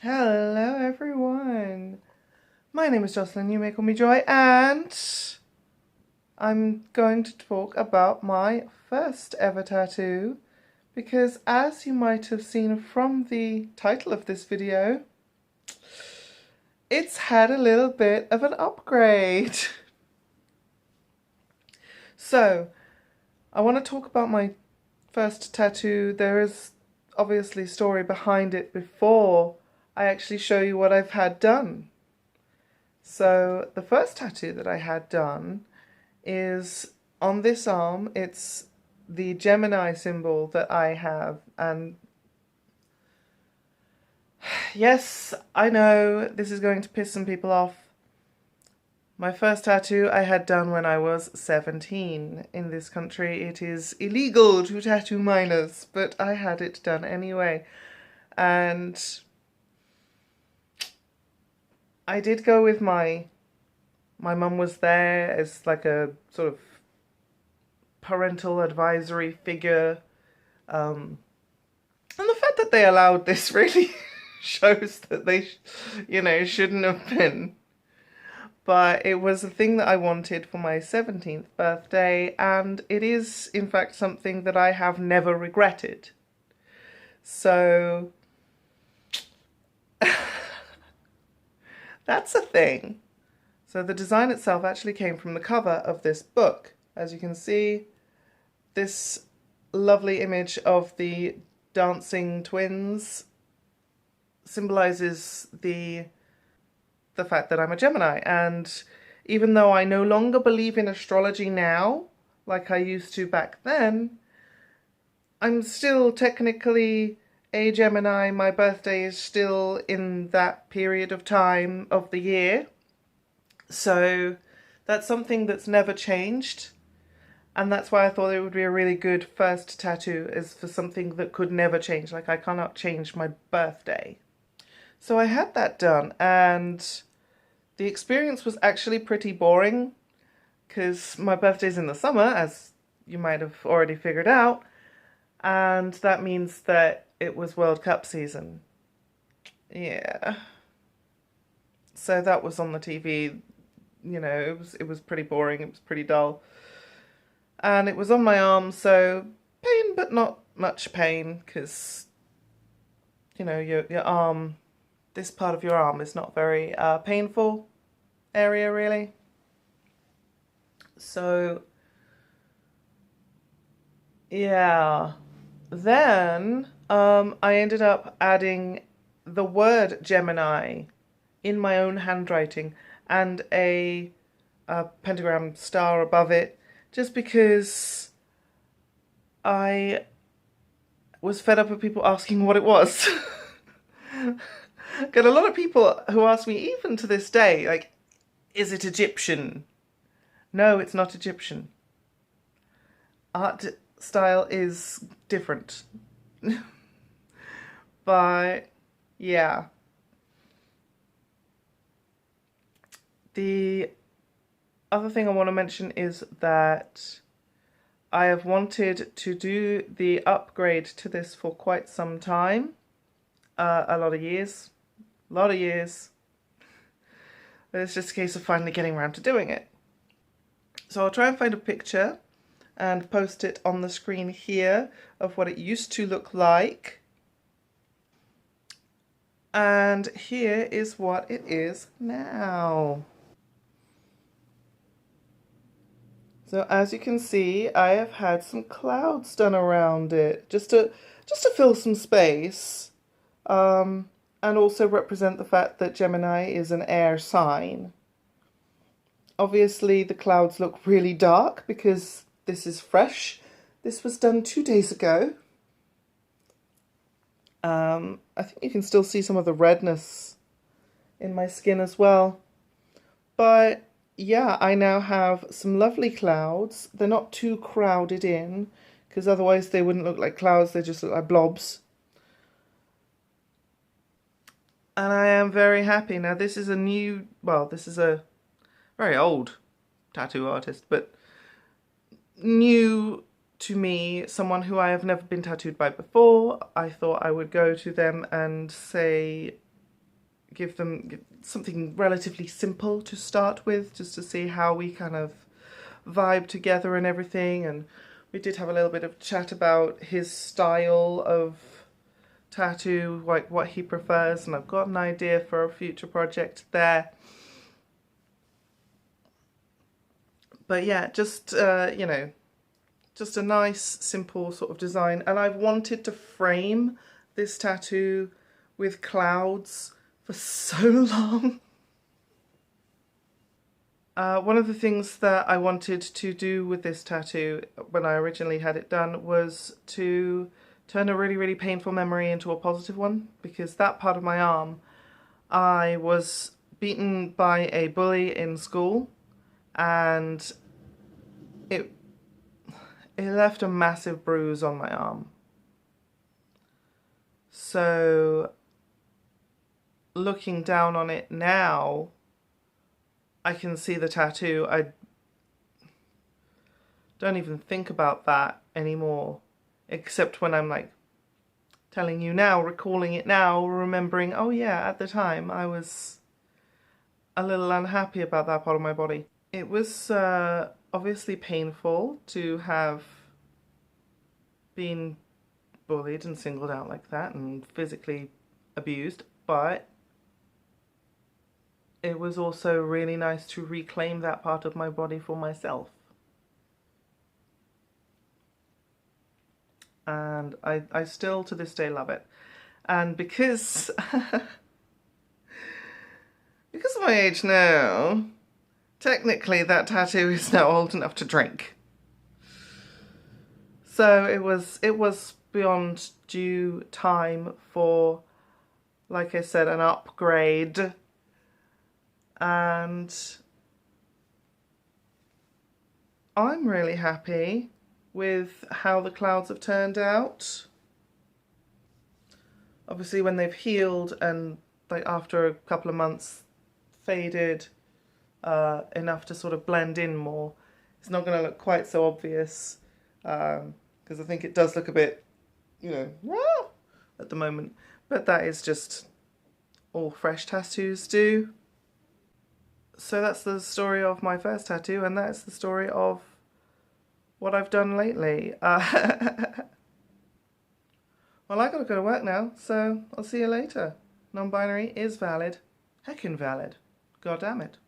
Hello everyone. My name is Jocelyn, you may call me Joy, and I'm going to talk about my first ever tattoo because, as you might have seen from the title of this video, it's had a little bit of an upgrade. So, I want to talk about my first tattoo. There is obviously a story behind it before I actually show you what I've had done. So the first tattoo that I had done is on this arm. It's the Gemini symbol that I have, and yes, I know this is going to piss some people off. My first tattoo I had done when I was 17. In this country it is illegal to tattoo minors, but I had it done anyway. And I did go with my mum was there as like a sort of parental advisory figure. And the fact that they allowed this really shows that they, shouldn't have been. But it was a thing that I wanted for my 17th birthday, and it is, in fact, something that I have never regretted. So, that's a thing. So the design itself actually came from the cover of this book. As you can see, this lovely image of the dancing twins symbolizes the fact that I'm a Gemini. And even though I no longer believe in astrology now, like I used to back then, I'm still technically a Gemini. My birthday is still in that period of time of the year. So that's something that's never changed. And that's why I thought it would be a really good first tattoo, is for something that could never change. Like, I cannot change my birthday. So I had that done, and the experience was actually pretty boring because my birthday's in the summer, as you might have already figured out. And that means that it was World Cup season. Yeah. So that was on the TV. It was pretty boring. It was pretty dull. And it was on my arm, so pain, but not much pain, because, your arm, this part of your arm is not very painful area, really. So, yeah. Then I ended up adding the word Gemini in my own handwriting and a pentagram star above it, just because I was fed up of people asking what it was. Got a lot of people who ask me, even to this day, like, is it Egyptian? No, it's not Egyptian. Art style is different. But yeah. The other thing I want to mention is that I have wanted to do the upgrade to this for quite some time. A lot of years. But it's just a case of finally getting around to doing it. So I'll try and find a picture and post it on the screen here of what it used to look like. And here is what it is now. So as you can see, I have had some clouds done around it just to fill some space, and also represent the fact that Gemini is an air sign. Obviously the clouds look really dark because this is fresh. This was done 2 days ago. I think you can still see some of the redness in my skin as well. But yeah, I now have some lovely clouds. They're not too crowded in, because otherwise they wouldn't look like clouds, they just look like blobs. And I am very happy. Now this is this is a very old tattoo artist, but new to me, someone who I have never been tattooed by before. I thought I would go to them and say, give them something relatively simple to start with, just to see how we kind of vibe together and everything. And we did have a little bit of chat about his style of tattoo, like what he prefers, and I've got an idea for a future project there. But yeah, just you know, just a nice simple sort of design. And I've wanted to frame this tattoo with clouds for so long. One of the things that I wanted to do with this tattoo when I originally had it done was to turn a really, really painful memory into a positive one, because that part of my arm, I was beaten by a bully in school, and it left a massive bruise on my arm. So looking down on it now, I can see the tattoo. I don't even think about that anymore, except when I'm like telling you now, recalling it now, remembering, oh yeah, at the time I was a little unhappy about that part of my body. It was obviously painful to have been bullied and singled out like that and physically abused, but it was also really nice to reclaim that part of my body for myself. And I still to this day love it. And because because of my age now, technically that tattoo is now old enough to drink. So it was beyond due time for, like I said, an upgrade. And I'm really happy with how the clouds have turned out. Obviously when they've healed and like after a couple of months faded enough to sort of blend in more, it's not going to look quite so obvious, because I think it does look a bit, you know, at the moment. But that is just all fresh tattoos do. So that's the story of my first tattoo, and that's the story of what I've done lately. Well, I gotta go to work now, so I'll see you later. Non-binary is valid. Heckin' valid. God damn it.